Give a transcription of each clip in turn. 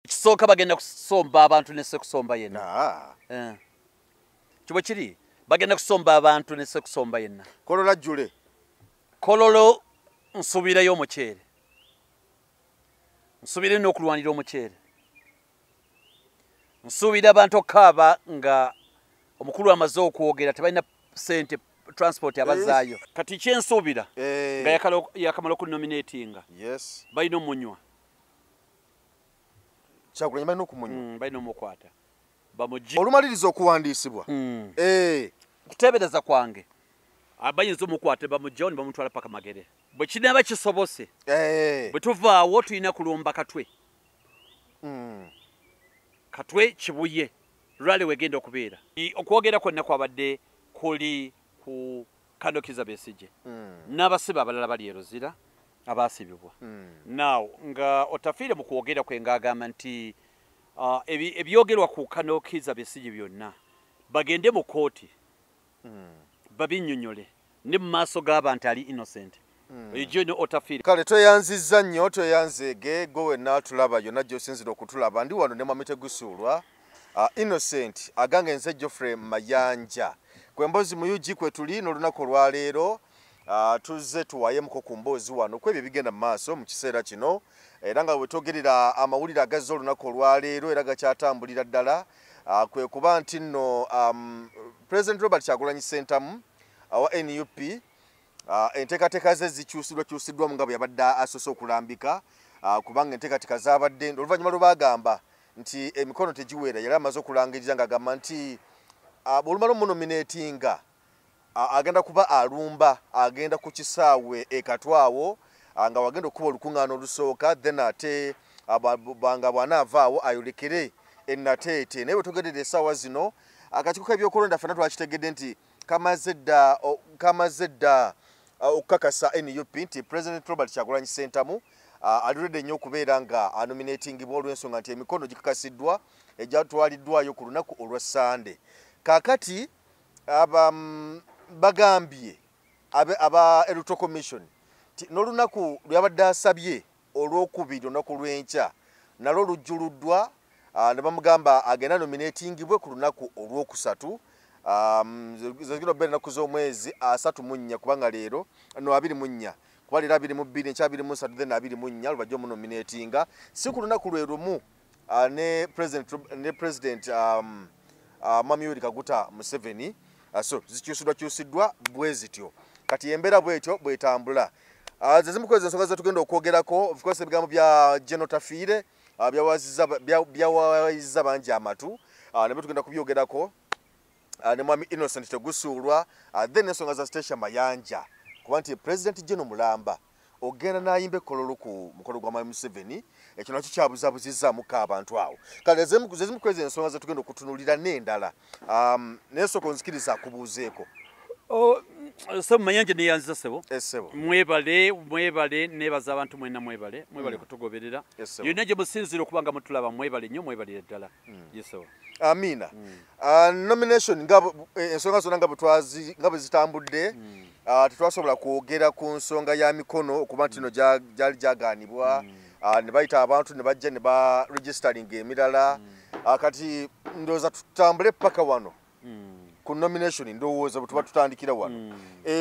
Kisooka bagenda kusomba abantu ne sekusomba yenna. Kibwe kiri bagenda kusomba abantu ne sekusomba yenna. Kololo jjule. Kololo nsubirayo omuceere. Nsubire n'okulwanira omuceere. Nsubira abantu okaaba nga omukulu amaze okwogera tebalina sente transport abazaayo. Kati kyensubira nga yakamala okunominatinga. Yes. Balina omunywa. Kyagulanyi balina okumunywa. Balina omukwata. Bamuji. Olumaliriza okuwandiisibwa. Kuteebereza kwange. Abayinza omukwate bamujjawo ne bamutwala paka Magere. Bwe kinaaba kisobose. Bwe tuvaawo tulina kulumba Katwe. Katwe kibuye. Lwale wegenda okubeera. Okwogera kwonna kwabadde kuli ku Kanokiza Besigye. N'abasibe abalala bali e Luzira abaasibibwa. Now nga otafiire mu kwogera kwe ng'agamba nti ebyogerwa ku Kanokiza Besigye byonna bagende mu kooti babinnyonnyole ne mu maaso g'abantu ali innocent. Ejo no otafiire. Kale tweyanzizza nnyo tweyanzeege gwe wenna tulaba yonna gy'osinzira okutulaba ndi wano ne Mamite Gusulwa Innocent agange nze Geoffrey Mayanja kwe mbozi mu UG kwe tuli n'olunaku olwaleero tuzze tuwayemuko ku mboozi wano kwebyo bigenda mu maaso mu kiseera kino era nga bwe twogerera amawulire agazze olunaku olwaleero era gakyatambulira ddala kwe kuba nti nno President Robert Kyagulanyi Ssentamu wa NUP enteekateeka ze zikyusiddwamu nga bwe yabadde asoose okulambika kubanga enteekateeka zaabadde oluvannyuma lwe baagamba nti emikono tegiweera yali amaze okulangiriza ng'agamba nti bw'olumala omunominatinga agenda kuba alumba agenda ku kisaawe ekatwawo nga wagenda okuba olukuŋŋaana olusooka then ate nga bw'anaavaawo ayolekere ennateete naye bwe tugerera essaawa zino akakiiko k'ebyokulonda ffenna twakitegedde nti kamaze dda okukakasa NUP nti President Robert Kyagulanyi Ssentamu alirudde nnyo okubeera nga anominatingibwa olw'ensonga nti emikono gikakasiddwa egyatwaliddwayo ku lunaku olwa Sande. Kaakati bagambye aba Electoral Commission n'olunaku lwabadde asabye olw'okubiri olunaku lw'enkya nalwo lujjuluddwa ne bamugamba agenda nominatingibwe ku lunaku olw'okusatu zigenda obeera ennaku z'omwezi 34 kubanga leero no 24 kuba leero 22 enkya 23 then 24 lubajja omunominatinga si ku lunaku lwe lumu ne President Mwami Yoweri Kaguta Museveni so zikyusiddwa bwe zityo kati embeera bwetyo bwetambula zimu kwezi ensonga ze tugenda okwogerako of course ebigambo bya General Tafiire byawazizza bangi amatu nebwe tugenda kubyogerako ne Mwami Innocent Tegusulwa then ensonga za Stesha Mayanja kuba nti President General Mulamba ogenda n'ayimba kololo ku mukolo gwa Mwami Museveni ekyo nakyo kyabuzaabuzizaamu abantu awo kale zimu kwezi ensonga ze tugenda okutunulira n'endala naye sooka onzikiriza akubuuzeeko. Sebo Mayanja neyanziza sebo. Sebo. Mwebale nebaza abantu mwenna mwebale kutugoberera. Yonna gye musinzira okubanga mutulaba mwebale nnyo mwebalire ddala. Yeso. Amina. Nomination ensonga zonna nga bwe zitambudde tetwasobola kwogera ku nsonga ya mikono okuba nti no gyali gyagaanibwa ne bayita abantu ne bajja ne ba registering emirala kati ndowooza tutambule paka wano ku nomination ndowooza bwe tuba tutandikira wano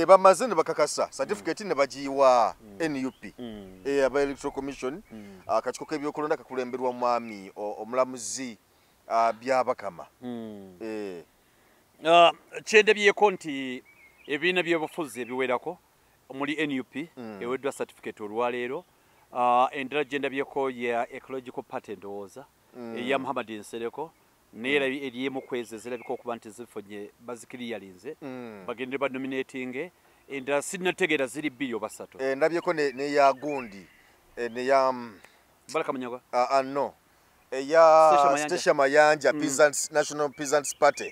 bamaze ne bakakasa certificate ne bagiyiwa NUP aba Electoral Commission akakiiko k'ebyokulonda kakulemberwa mwami omulamuzi Byabakama. Kyendebyeko nti ebibiina by'obufuzi ebiwerako omuli NUP eweddwa certificate olwaleero endala gyendabyeko ya Ecological Party ndowooza eya Muhammad Nsereko neera eriemu kwezi ezirabika okuba nti zifunye bazikiriyalinze bagende banominating endala sinnategeera ziri 2 oba 3 ndabyeko neya Gundi neya Baraka Munyaga no eya Stesha Mayanja National Peasants Party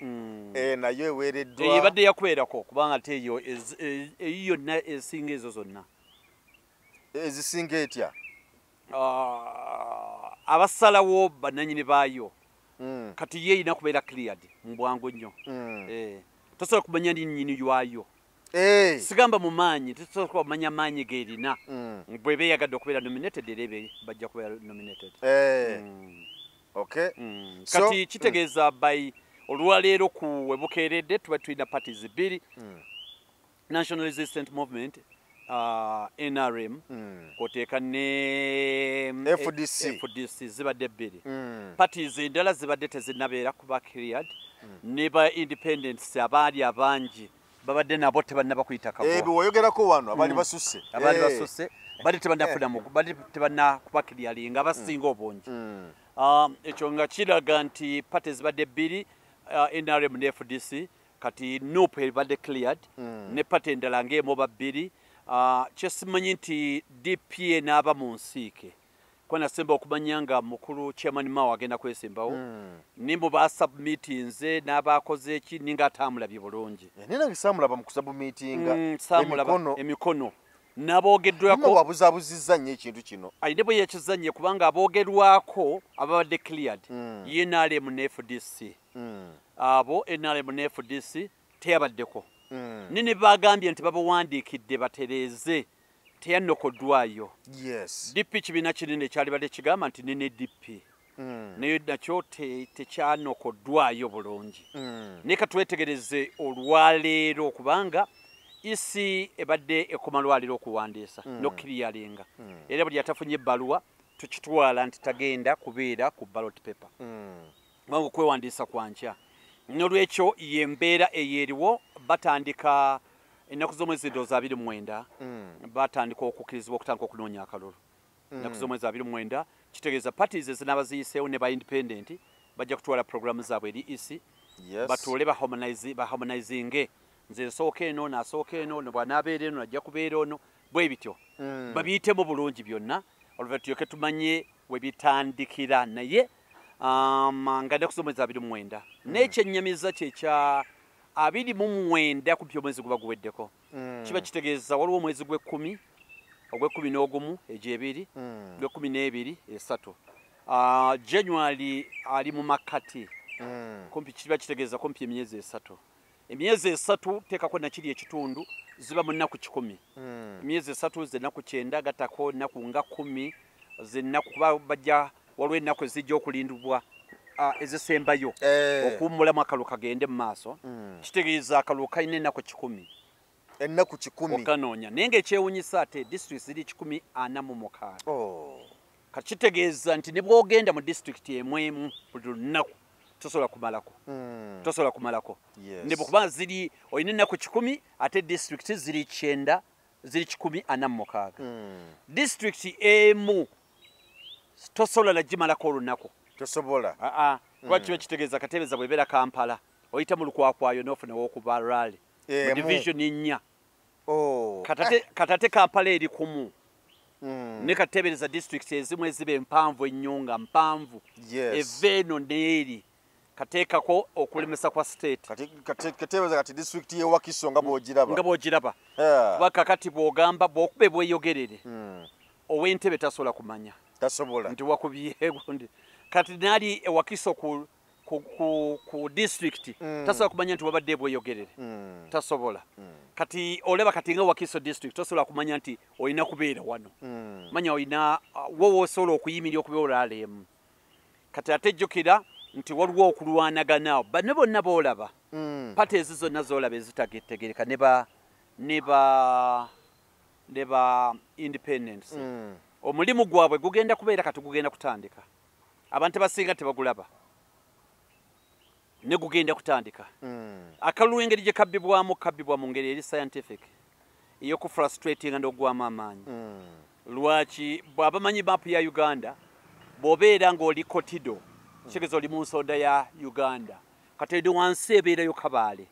nayo eweereddwa ebadde yakwerako kubanga teyo yonna esinga ezo zonna ezisinga etya abasalawo bannanyini baayo kati ye ina kubeera cleared mu bwangu nnyo tosobola kumanya nnyini ywayo sigamba mu maanyi tosobola kumanya maanyi geerina bwe beeyagadde okubeera nominated era ebe bajja kubeera nominated Okay. Kati kitegeeza by olwaleero ku webukeeredde tuba tulina parties bbiri. National Resistance Movement, NRM, koteeka ne FDC zibadde bbiri. Parties endala zibadde tezinnabeera kuba cleared. Ne ba independents abaali abangi babadde nabo tebannaba kuyita kabo. Bw'oyogerako wano abaali basusse. Abaali basusse bali tebannafunamu bali tebanna kuba clearinga abasinga obungi. Ekyo nga kiraga nti parties zibadde bbiri, NRM ne FDC. Kati NUP ebadde cleared ne party endala ng'emu oba bbiri. Kyesimanyi nti DPA n'aba mu nsiike kuba nasemba okumanya nga mukulu chairman Mao agenda kwesimbawo nimbo basubmitinze n'abakoze eki ninga atamulabye bulungi nange saamulaba mu kusubmitinga emikono n'aboogeddwako wabuzaabuzizza nnyo ekintu kino ayine bwe yekizannye kubanga aboogerwako ababadde cleared NRM ne FDC abo NRM ne FDC teyabaddeko nini bagambye nti babawandiikidde batereeze teyannokoddwayo. DP kibiina kinene ekyali badde kigamba nti nene DP naye nakyo tekyanokoddwayo bulungi. Naye katwetegereze olwaleero kubanga isi ebadde ekoma lwaleero okuwandiisa nokkiriyalinga era buli atafunye ebbaluwa tukitwala nti tagenda kubeera ku ballot paper kubanga okwewandiisa kwankya. Nolwekyo yembeera eyeeriwo batandika ennaku z'omwezi ndowooza 29 batandika okukkirizibwa okutandika okunoonya akalulu. Ennaku z'omwezi 29 kitegeeza parties ezinaaba ziyiseewo ne ba independent bajja kutwala programu zaabwe eri EC batuule baharmonizinge nze nsooka eno nasooka eno bw'anaabeera eno najja kubeera ono bwe bityo babiyitemu bulungi byonna oluvannyuma tulyoke tumanye we bitandikira naye nga ennaku z'omwezi 29 n'ekyennyamiza kyekya 29 ku by'omwezi guba guweddeko kiba kitegeeza waliwo omwezi gw'ekkumi ogw'ekkumi n'ogumu egyebiri gw'ekkumi n'ebiri esatu January ali mu makkati kumpi kiba kitegeeza kumpi emyezi esatu. Emyezi esatu teekako nakiri ekitundu ziba mu nnaku 10. Emyezi esatu z'ennaku 9 gatako nnaku nga 10 z'ennaku kuba bajja waliwo ennaku ezijja okulindibwa ezisembayo okuwummulamu akalulu kagende mu maaso kitegeeza akalulu kalina ennaku 10. Ennaku 10 okanoonya naye ng'ekyewuunyisa ate district ziri 146. Kati kitegeeza nti ne bw'ogenda mu district emu buli lunaku tosobola kumalako ne bwekuba ziri olina ennaku 10 ate district ziri 9 ziri 146. District emu tosobola nagimalako olunaku tosobola kuba kiba kitegeeza Kateebeza bw'ebeera Kampala oyita mu lukwakwayo n'ofuna w'okuba Rally mu division 4 katate Kampala eri kumu ne Kateebeza district ezimu eziba empanvu ennyo nga mpanvu eva eno n'eri kateekako okulemesa kwa state Kateebeza kati district y'e Wakiso nga bw'ogiraba kuba kakati bw'ogamba bw'okuba bweyogerere ow'Entebbe tasobola kumanya nti wakubyegundi kati naali e Wakiso ku district tasobola kumanya nti wabadde bweyogerere tasobola kati oleba kati nga Wakiso district tosobola kumanya nti olina kubeera wano manya olina wowe osobola okuyimirira okubeera olaalemu kati ate jjukira nti waliwo okulwanagana bano bonna boolaba pate ezo zonna zoolaba ezitategereka ne ba independence omulimu gwabwe gugenda kubeera kati gugenda kutandika abantu basinga tebagulaba ne gugenda kutandika akalulu engeri gye kabbibwa mu ngeri eri scientific ey'okufrustratinga n'ogwamu amaanyi lwaki bw'abamanyi maapu ya Uganda bw'obeera ng'oli kotido kitegeeza oli mu nsonda ya Uganda kati edi wansi ebeerayo Kabaale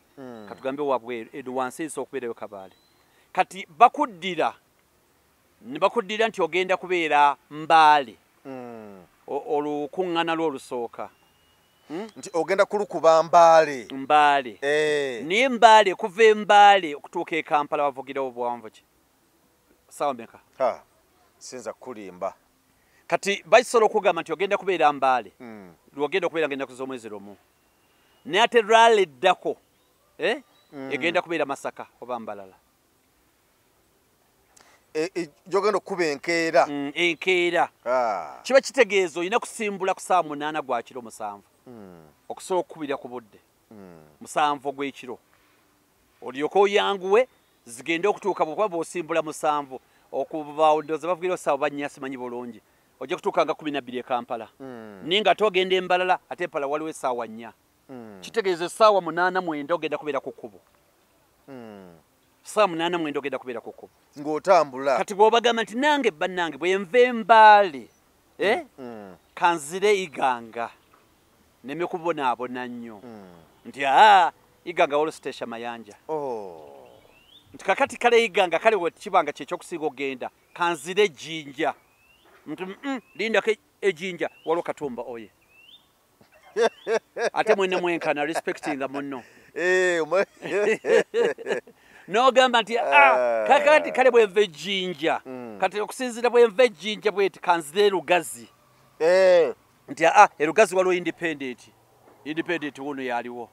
katugambe wabweru edi wansi eyinza okubeerayo Kabaale kati bakuddira nti ogenda kubeera Mbaale olukuŋŋaana lw'olusooka nti ogenda kulukuba Mbaale naye Mbaale kuva Mbaale okutuuka e Kampala wavugirawo bwanvu ki ssaawa meka sinza kulimba kati bakisobola okugamba nti ogenda kubeera Mbaale lwogenda okubeera ng'ennaku z'omwezi lumu naye ate Rally eddako egenda kubeera Masaka oba Mbalala gyogenda okuba enkeera enkeera kiba kitegeeza olina kusimbula ku saa 8 gwa kiro 7 okusobola okukubira ku budde 7 ogw'ekiro olyoka oyanguwe zigende okutuuka bwekuba bw'osimbula 7 okuva ndowooza bavugira sawa bannya simanyi bulungi ojja kutuuka nga 12 e Kampala naye nga ate ogenda Embalala ate Empala waliwo essaawa 4 kitegeeza essaawa 8 9 ogenda kubeera ku kkubo saa 8 9 ogenda kubeera ku kkubo ng'otambula kati bw'obagamba nti nange bannange bwe nva Embaale kanzire Iganga neme kubonaabona nnyo nti Iganga waliwo siteesha Mayanja nti kakati kale Iganga kale wekibanga kyekyokusinga ogenda kanzire Jinja nti lindako ejinja waliwo Katumba oye ate mwene mwenkana respectinga munno n'ogamba nti kakati kale bwenva ejinja kati okusinzira bwenva ejinja bweti kanzire Lugazi nti erugazi waliwo independent wuno yaliwo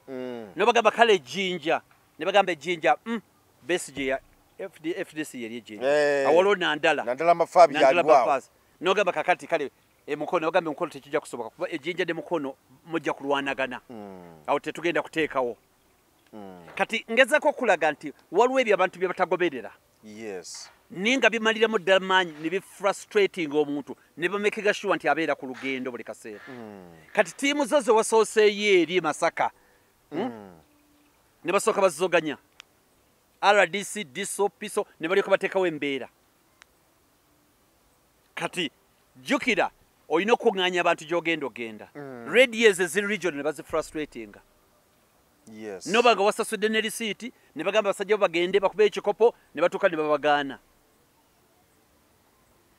n'obagamba kale ejinja ne bagamba ejinja Besigye ya FDC yali ejinja awaliwo Nandala Mafaabi yaliwo n'ogamba kakati kale emukono ogamba emukono tekijja kusoboka kuba ejinja ne mukono mujja kulwanagana awo tetugenda kuteekawo kati ngezako okulaga nti waliwo ebyo abantu bye batagoberera ninga bimaliramu ddala maanyi ne bifrustrating omuntu ne bamekega sure nti abeera ku lugendo buli kaseera kati tiimu zo zewasooseeyo eri Masaka ne basooka bazizoganya RDC diso piso ne balyoka bateekawo embeera kati jukira olina okuŋŋaanya abantu gy'ogenda ogenda radios eziri region ne bazifrustratinga noba nga wasasudde ne risiiti ne bagamba basajja bo bagende bakuba ekikopo ne batuuka ne babagaana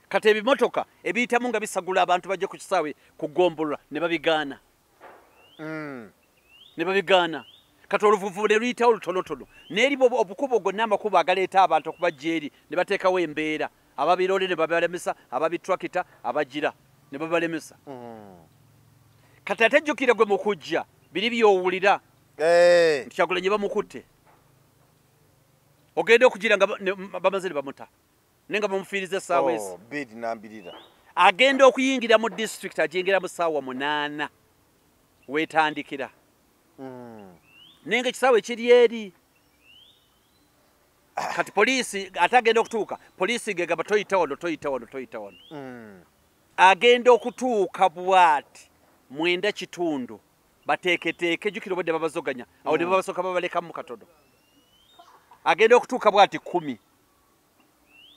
kati ebimotoka ebiyitamu nga bisagula abantu bajja ku kisaawe kugombolola ne babigaana kati oluvuvu ne luyitawo lutonotono n'eribo obukubo gonna amakubo agaleeta abantu okubajja eri ne bateekawo embeera ababirole ne babalemesa ababitrakita abagira ne babalemesa kati ate jjukira gwe mukujja biri byowulira nti Kyagulanyi bamukutte ogenda okugira nga bamaze ne bamuta naye nga bamufiiriza essaawa ezi agenda okuyingira mu district ajingira mu ssaawa 8 weetandikira naye nga ekisaawa ekiri eri kati poliisi ate agenda okutuuka poliisi ngegamba toyita wano agenda okutuuka bw'ati 9 bateeketeeke jjukira obadde babazoganya awo ne babasooka babalekamu katono agenda okutuuka bw'ati 10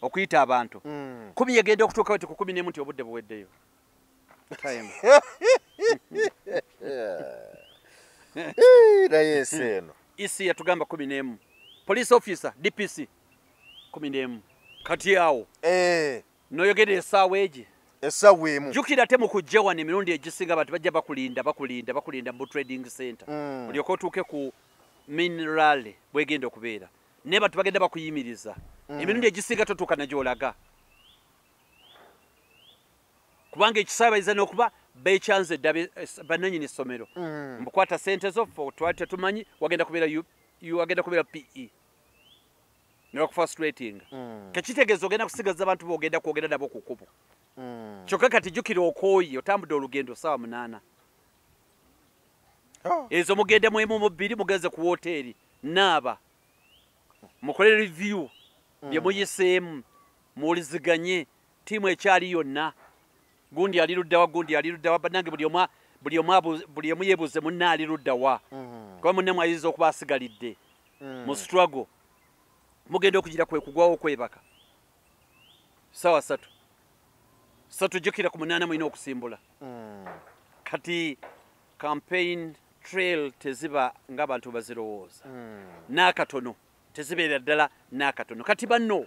okuyita abantu 10 yagenda okutuuka bw'ati ku 11 nti obudde buweddeyo naye ensi eno isi yatugamba 11 police officer DPC 11 kati awo noyogera essaawa egi essaawa emu jjukira ate mu kujja wano emirundi egisinga abantu bajja bakulinda mu trading center olyoka otuuke ku mineral bwegenda okubeera naye bantu bagenda bakuyimiriza emirundi egisinga totuuka nagyolaga kubanga ekisaabayiza n'okuba beekyanze dda bannannyini essomero mbukwata sente zo twali tetumanyi wagenda kubeera PE ne bakufrustrating kekitegeeza ogenda kusigaza abantu boogenda kwogera nabo ku kkubo kyokka kati jjukira okooyi otambudde olugendo ssaawa 8 ezo mugende mwemu mu 2 mugenze ku woteeri naaba mukole review bye muyiseemu muwuliziganye ttiimu ekyali yonna gundi ali luddawa bannange buli omu yeebuuze munne ali luddawa kuba munne mwayinza okuba asigalidde mu struggle mugenda okugira kwe kugwawo okwebaka ssaawa 3 jjukira ku 8 mulina okusimbula kati campaign trail teziba ng'abantu bazirowooza n'akatono tezibeera ddala n'akatono kati banno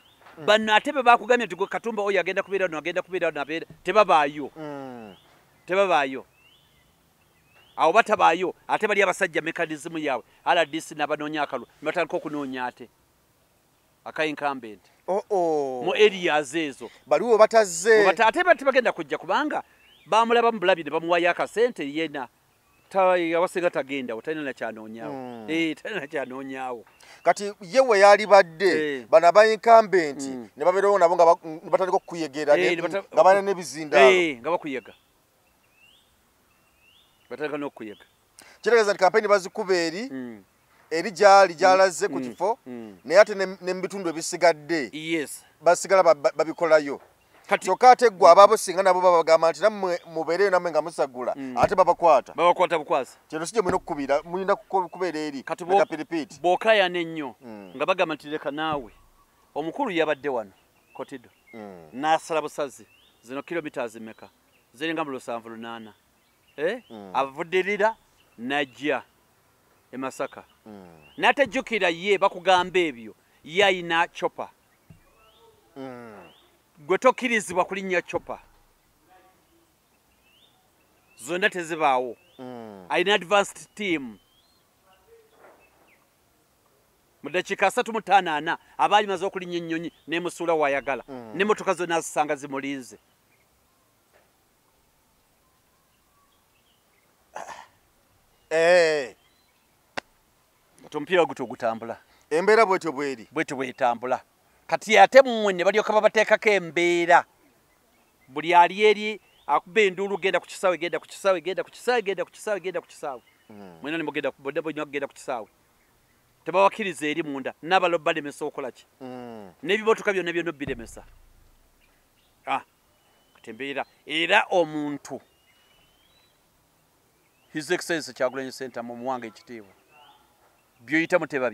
ate be bakugambye nti Katumba oyo agenda kubeera wano tebabaayo awo batabaayo ate bali abasajja mekanizimu yaabwe RDC n'abanoonya akalulu batandika okunoonya ate incumbent mu areas ezo baliwo batazze ate tebagenda kujja kubanga bamulaba mu bulabi ne bamuwayo akasente yena awasinga tagenda otalina nakyanoonyaawo talina nakyanoonyaawo kati ye we yali badde bano abaincumbent ne babeerawo nabo nga batandika okukuyegera nga balina n'ebizindaalo nga bakuyega batandika n'okuyega kitegeeza nti kampeyini bazikuba eri gyali gyalaze ku kifo naye ate ne mu bitundu ebisigadde basigala babikolayo kyokka ate ggwe abaabo singa nabo babagamba nti nammwe mubeereyo nammwe nga musagula ate babakwata bukwasi kino si gye mulina okukubira mulina kubeera eri kapiripiiti bw'okaayana ennyo nga bagamba nti leka naawe omukulu yabadde wano kotido n'asala busazi zino kilomita zimeka ziringa mu 7-8 avuddirira najja e Masaka n'atajjukira ye bakugamba ebyo ye ayina chopa gwe tokkirizibwa kulinnya chopa zonna tezibaawo ayina advanced team mu dakiika 3-5 abaali maze okulinnya ennyonyi n'emusuula wayagala n'emmotoka zonna azisanga zimulinze omupiira gutyo gutambula embeera bwetyo bwetambula kati ate mmwe ne balyoka babateekako embeera buli ali eri akuba enduulu genda ku kisaawe mwena nimugenda kugenda ku kisaawe tebawakkiriza eri munda n'abalobo balemesa okukola ki n'ebimotoka byonna byonna biremesa kati embeera era omuntu His Excellency Kyagulanyi Ssentamu mu muwanga ekitiibwa by'oyitamu teba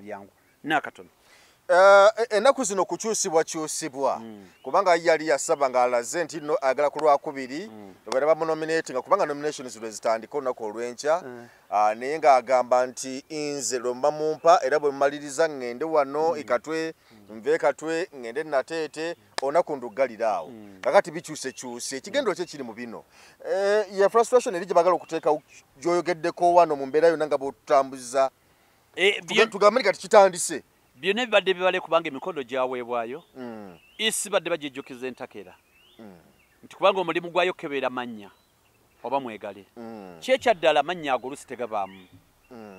byangu nakatono ennaku zino kukyusibwa kubanga yali yasaba ng'alaze nti no agala ku Lwakubiri bwe bamunominatinga kubanga nominations lwe zitandika olunaku olw'enkya naye ng'agamba nti nze lomba mumpa era bwe mmaliriza ŋŋende wano Ikatwe nve Katwe ŋŋende Nateete olunaku nduggalira awo kakati bikyusekyuse ekigendo kye kiri mu bino ya frustration eri gye bagala okuteeka gy'oyogeddeko wano mu mbeera yonna nga bw'otutambuza tugambe kati kitandise byonna bibadde bibale kubanga emikono gyaweebwayo isi badde bagijjukiza entakera nti kubanga omulimu gwayo kebeera mannya oba mwegale kyekyaddala mannya agolusi tegabaamu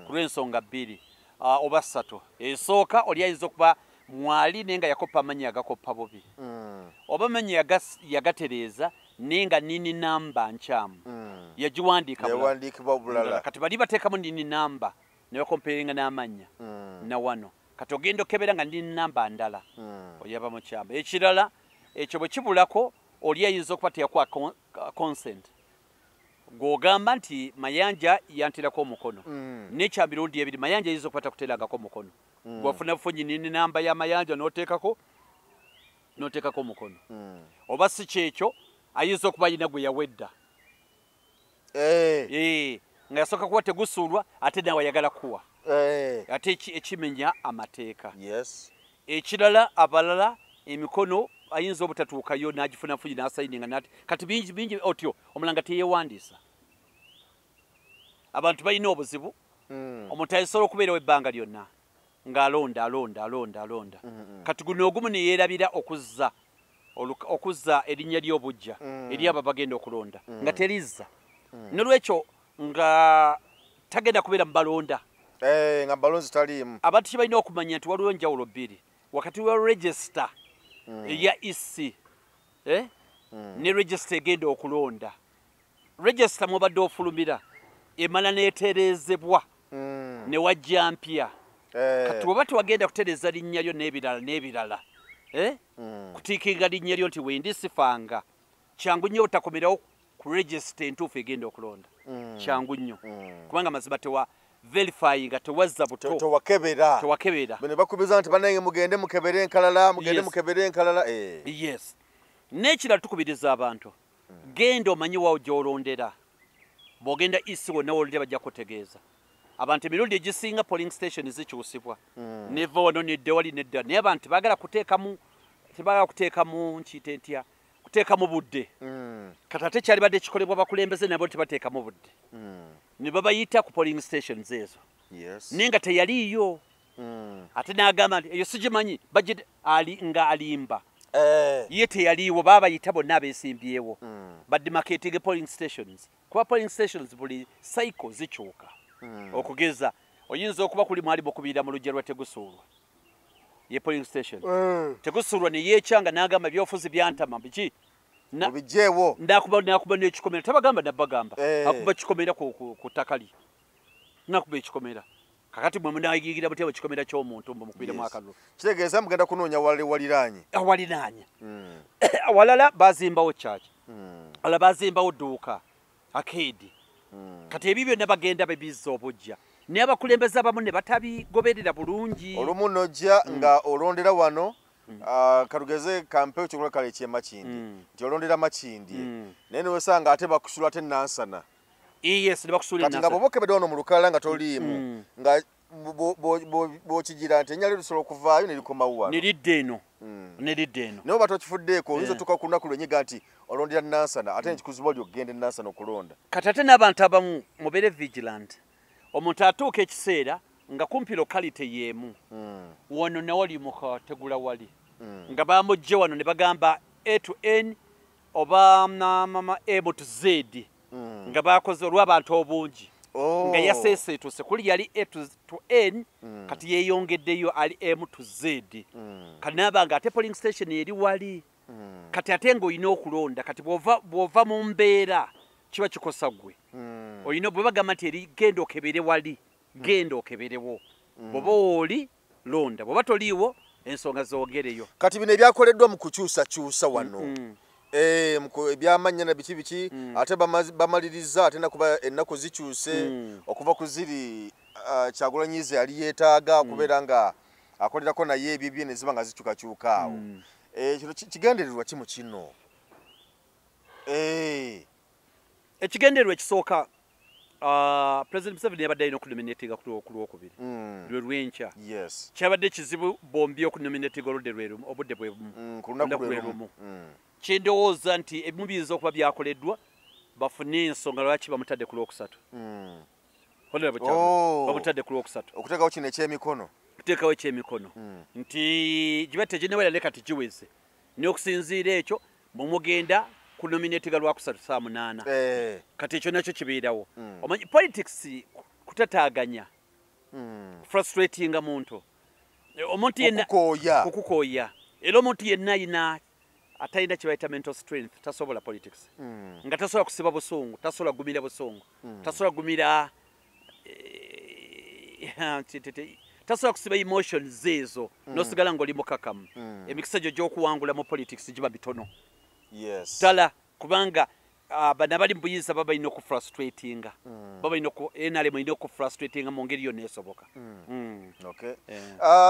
ku lw'ensonga 2 oba 3 esooka oli ayinza okuba mwali naye nga yakoppa amannya agakoppa bubi oba mannya yagatereeza naye nga nini namba nkyamu yagiwandiika bulala kati bali bateekamu nini namba ne bakomperinga n'amannya na wano kati ogenda okebera nga nini namba ndala oyaba mu kyamba ekirala ekyo bwe kibulako oli ayinza okuba teyakuwa consent gw'ogamba nti Mayanja yantirako omukono n'ekya mirundi ebiri Mayanja ayinza okuba takuterangako omukono gwafuna bufunyi nini namba ya Mayanja n'oteekako omukono oba si kyekyo ayinza okuba alina gwe yawedda nga yasooka kuba tegusuulwa ate nawe ayagala kuwa ate ekimenya amateeka ekirala abalala emikono ayinza obutatuukayo n'agifunafunyi n'asayininga nati kati bingi otyo omulanga teyeewandiisa abantu balina obuzibu omuntu ayisobola okubeerawo ebbanga lyonna ng'alonda kati guno ogumu ne yeerabira okuzza erinnya ly'obujja eri abo bagenda okulonda nga terizza nolwekyo nga tagenda kubeera mu balonda nga balonzi taliimu abantu kibalina okumanya nti waliwo enjawulo 2 wakati wa register eya EC ne register egenda okulonda register mwobadde ofulumira emala neetereezebwa ne wajja mpya kati oba tewagenda kutereeza linnya lyo n'ebirala kutiikinga linnya lyo nti wendi sifanga kyangu nnyo otakomerawo ku register entuufu egenda okulonda kyangu nnyo kubanga mazima tewa verifyinga tewazza buto tewakebera bino bakubiza nti bannange mugende mukebere enkalala yes n'ekirala tukubiriza abantu genda omanyi waawo gy'olondera bw'ogenda isi wonna wolondera bajja kutegeeza abantu emirundi egisinga polling station zikyusibwa neva wano nedde wali nedda naye abantu baagala kuteekamu nkiyite ntya kuteekamu budde kati ate kyali badde kikolebwa bakulembeze nabo tebateekamu budde ne babayita ku polling stations ezo naye nga teyaliiyo ate n'agamba nti eyo sigimanyi nga alimba ye teyaliwo babayita bonna abeesimbyewo bademarcating polling stations kuba polling stations buli cycle zikyuka okugeza oyinza okuba kuli mwali mukubira mu lujja lwa Tegusulwa ye polling station Tegusulwa ne yekyanga n'agamba byofuzi byantama biki obijeewo nakuba n'ekikomera tabagamba nabbagamba akuba kikomera ku takali nakuba ekikomera kakati mwe munayigira butya ekikomera ky'omuntu mukubira mwaka lo kitegeeza mugenda kunoonya waliranye awalala bazimbawo church ala bazimbawo dduuka akedi kati ebyo byonna bagenda bebizza obujja naye abakulembeze abamu ne batabigoberera bulungi olumu nojja nga olondera wano katugeze kampewo kyokola kale ekyemakindi nti olondera makindi naye niwesanga ate bakusula ate nansana yes ne bakusula kati nga bw'obokebedde wano mu lukalala nga toliimu nga bw'okigira nti ennyala lisobola okuvaayo ne likomawo wano nelidde eno naye oba tokifuddeeko oyinza otuuka ku lunaku lwenyiga nti olondera nansana ate nekikuzibu oli okugenda nansana okulonda kati ate n'abantu abamu mubeere vigilant omuntu atuuka ekiseera nga kumpi lokalite yeemu wano nawali mukategula wali nga bamujje wano ne bagamba A to N oba M to Z nga bakoze olw'abantu obungi nga yaseeseetuse kuli yali A to N kati yeeyongeddeyo ali M to Z kati naabanga ate polling station eri wali kati ate ng'olina okulonda kati bw'ova mu mbeera kiba kikosa ggwe olina bwe bagamba nti eri genda okebere wali genda okeberewo bw'oba oli londa bw'oba toliiwo ensonga zoogereyo kati bino ebyakoleddwa mu kukyusakyusa wano ebyamannya na biki ate bamaliriza ate nakuba ennaku zikyuse okuva ku ziri Kyagulanyize yali yeetaaga okubeera nga akolerako naye ebyo ne ziba nga zikyukakyuka awo kino kigendererwa ki mu kino ekigendererwa ekisooka President Museveni yabadde alina okunominatinga ku lwokubiri lwe lwenkya kyabadde kizibu bombi okunominatinga obudde bwe bumu kyendowooza nti ebimu biyinza okuba byakoleddwa bafune ensonga lwaki bamutadde ku lwokusatu bamutadde ku lwokusatu okuteekawo kino ekyemikono okuteekawo ekyemikono nti giba teginewera kati giweze n'okusinziira ekyo mumugenda kunominatinga lwakusatu saa 8 kati ekyo nakyo kibeerawo omanyi politics kutataaganya frustratinga muntu omuntu yenna kukukooya era omuntu yenna ayina atalina kye bayita mental strength tasobola politics nga tasobola kusiba busungu tasobola gumira busungu tasobola gumira tasobola kusiba emotions ezo nosigala ng'oli mukakamu emikisa gyo gy'okuwangula mu politics giba bitono tala kubanga bana bali mbuyinza baba ino kufrustratinga baba ino NRM ino kufrustratinga mu ngeri yonna esoboka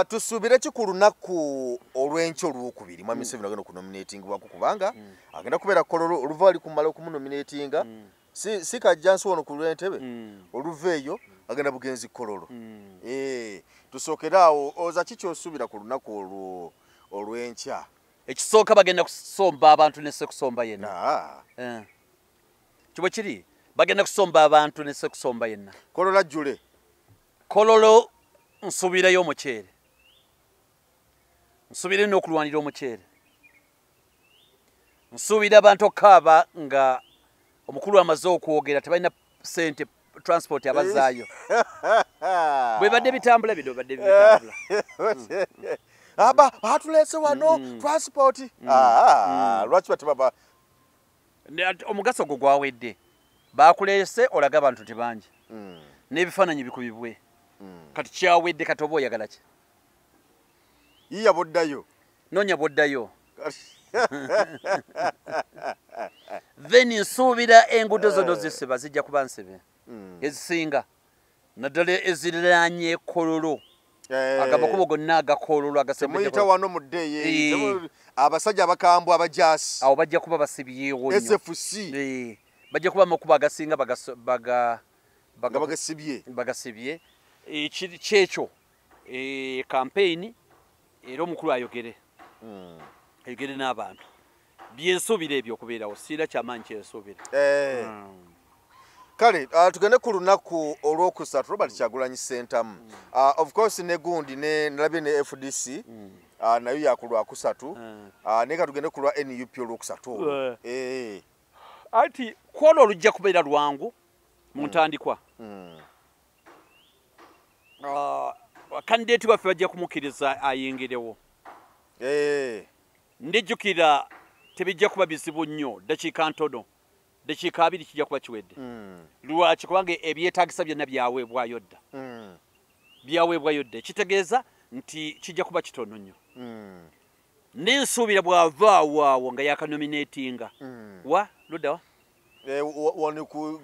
tusuubire ki ku lunaku olw'enkya olwokubiri mwami Museveni agenda okunominatingibwako kubanga agenda kubeera kololo oluva ali kumala okumunominatinga si kajjansi wano ku lw'entebe oluva eyo agenda bugenzi kololo tusookera awo oza ki kyosuubira ku lunaku olw'enkya ekisooka bagenda kusomba abantu nese kusomba yenna kibwe kiri bagenda kusomba abantu nese kusomba yenna kololo ajjule kololo nsuubirayo omuceere nsuubire n'okulwanira omuceere nsuubira abantu okukaaba nga omukulu amaze okwogera tebalina sente transport abazaayo bwe badde bitambula bino badde bitambula batulese wano transport lwaki batebaba omugaso gwo gwawedde bakulese olaga abantu tebangi n'ebifaananyi bikubibwe kati kyawedde kati oba oyagala ki yiya boddayo noonya boddayo then nsuubira enguudo zonna zisiba zijja kuba nsebe ezisinga naddala eziriraanye kololo agabakubo gonna agakololo agasembeyita wano mu ddeeyo abasajja abakambwe abajaasi awo bajja kuba basibyewo nnyo SFC bajja kuba amakubo agasinga bagasibye kyekyo campaign era omukulu ayogere n'abantu byensuubira ebyo okubeerawo siira kyamaanyi kyensuubira kale tugende ku lunaku olwokusatu Robert Kyagulanyi Ssentamu of course ne gundi ne nalabye ne FDC nayo yakulwa kusatu naye katugende ku lwa NUP olwokusatu olwo ati kwolwo olujja kubeera lwangu mu ntandikwa kandidate waffe bajja kumukkiriza ayingirewo ndijjukira tebijja kuba bizibu nnyo dakiika ntono dakiika 2 kijja kuba kiwedde lwaki kubanga ebyetaagisa byonna byaweebwayo dda byaweebwayo dda kitegeeza nti kijja kuba kitono nnyo nensuubira bw'ava awo nga yakanominatinga wa luddawa wano ku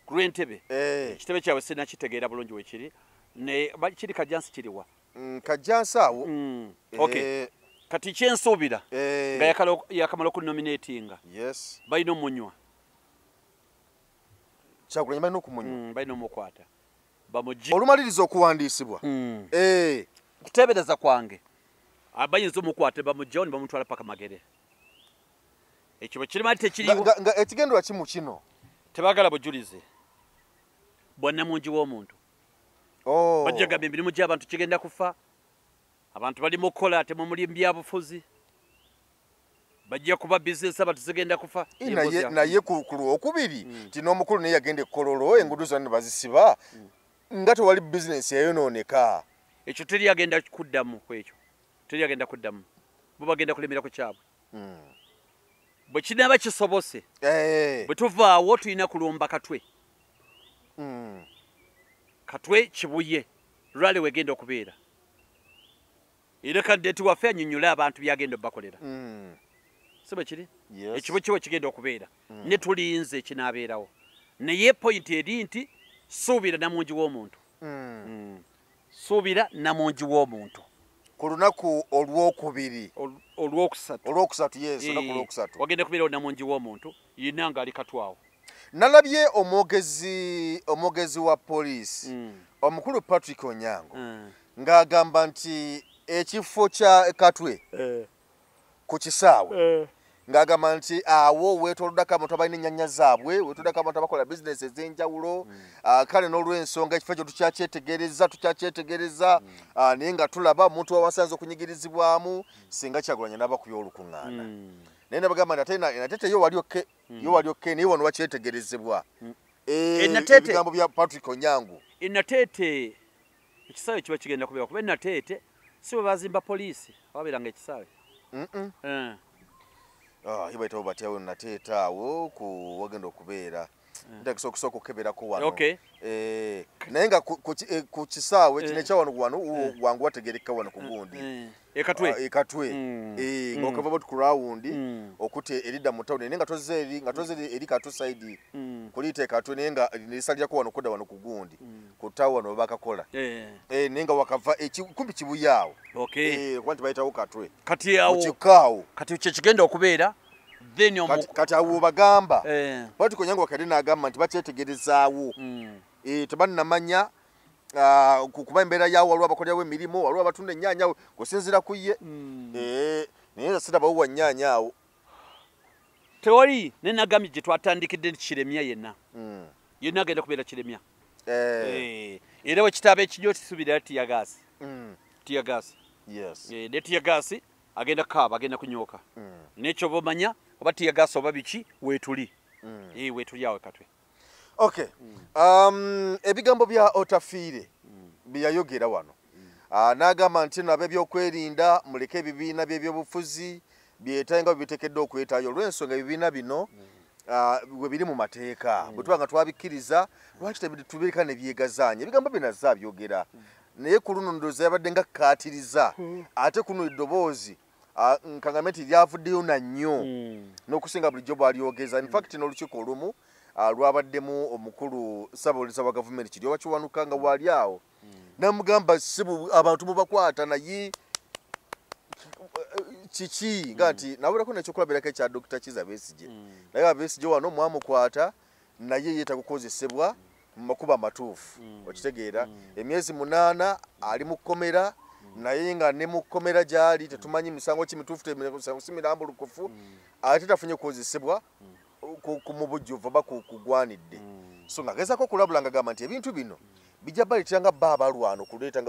lw'entebe ekitebe kyabwe sinakitegeera bulungi wekiri kiri Kajansi kiriwa Kajansi awo kati kyensuubira nga yakamala okunominatinga balina omunywa Kyagulanyi balina okumunywa balina omukwata olumaliriza okuwandiisibwa kuteebereza kwange bayinza omukwata bamugjawo ne bamutwala paka Magere ekyo bwe kirima tekiriwo nga ekigendwa kimu kino tebagala bujulize bwannamungi w'omuntu bajja gamba emirimu gy'abantu kigenda kufa abantu bali mu kukola ate mu byabufuzi bajja kuba bizinesi abantu zigenda kufa naye ku lwokubiri ti n'omukulu naye yagenda ekkololo enguudo zonna ne bazisiba nga tewali bizinesi yayonooneka ekyo teri agenda kuddamu ku ekyo teri agenda kuddamu bo bagenda kulemera ku kyabwe bwe kinaaba kisobose bwe tuvaawo tulina kulumba Katwe Katwe Kibuye lwale wegenda okubeera era kandidate waffe annyonnyola abantu byagenda obbakolera si bwe kiri ekibu kiwe kigenda okubeera ne tulinze kinaabeerawo naye point eri nti suubira namungi w'omuntu suubira namungi w'omuntu ku lunaku olwokubiri olwokusatu olunaku olwokusatu wagenda kubeerawo namungi w'omuntu yina nga ali Katwawo nalabye omwogezi wa poliisi omukulu Patrick Onyango ng'agamba nti ekifo kya Katwe ku kisaawe ng'agamba nti awo weetooloddako abantu abalina ennyanya zaabwe weetooloddako abantu abakola bizinesi ez'enjawulo kale n'olw'ensonga ekifo ekyo tukyakyetegereza naye nga tulaba omuntu wawasanze okunyigirizibwamu singa Kyagulanyi n'abakuya olukuŋŋaana naye nabagamba nti ate yo wali okke naye wano bakyetegerezebwa ebigambo bya Patrick Onyango enateete ekisaawe kiba kigenda kubeera kuba enateete si bwe bazimba poliisi ababeeranga ekisaawe ibaitawo batyawo nateeta awo ku wagenda okubeera ntakisa okusooka okukeberako wano naye nga ku kisaawe kino ekyawano wano wangu wategereka wano ku gundi ekatwe ng'okava bati ku lawundi okuti eridda mu tawuni naye nga tozze eri Katwe side kuliyita ekatwe naye nga lisalirako wano okudda wano ku gundi ku tawo wano bakakola naye nga wakava kumpi Kibuye awo kuba nti bayitawo Katwe kikaawo kati kyekigenda okubeera kati awo bagamba Patrick Onyango wakadde n'agamba nti bakyetegerezaawo tebannamanya kuba embeera yaawo waliwo abakolerawo emirimu waliwo abatunda ennyaanya kusinziira ku ye naye sirabawo wa nnyaanya awo tewali naye nagambye gye twatandikidde Kiremya yenna agenda kubeera Kiremya era we kitaba ekijjo tisubira tiyagaasi ne tiyagaasi agenda kaaba agenda kunyooka nekyo bomanya oba tiyagaasi oba biki weetuli weetuli awe Katwe ebigambo bya Otafiire byayogera wano n'agamba nti nabo ebyokwerinda muleke ebibiina by'ebyobufuzi byetaaga biteekeddwa okwetaayo olw'ensonga ebibiina bino bwe biri mu mateeka bwe tuba nga twabikkiriza lwaki tubireka ne byegazaanya ebigambo binazza byogera naye ku luno ndowooza yabadde nga kkaatiriza ate kuno eddoboozi nkangamye nti lyavuddeyo na nnyo n'okusinga bulijjo bw'alyogeza in fact n'olukiiko olumu lwabaddemu omukulu ssaabawolereza wa gavumenti Kiryowa Kiwanuka nga waali awo namugamba abantu mubakwata naye kiki nga nti nabulako nekyokulabirako ekya Dr. Kizza Besigye naye Besigye wano mwamukwata naye yeetaaga okukozesebwa mu makubo amatuufu okitegeera emyezi 8 ali mu kkomera naye nga ne mu kkomera gy'ali tetumanyi misango ki mituufu si mirambulukufu ate tafunye kukozesebwa mu bujjuvu oba kugwanidde so nga gezaako okulabula nga gamba nti ebintu bino bijja baleetera bba abalwana okuleeta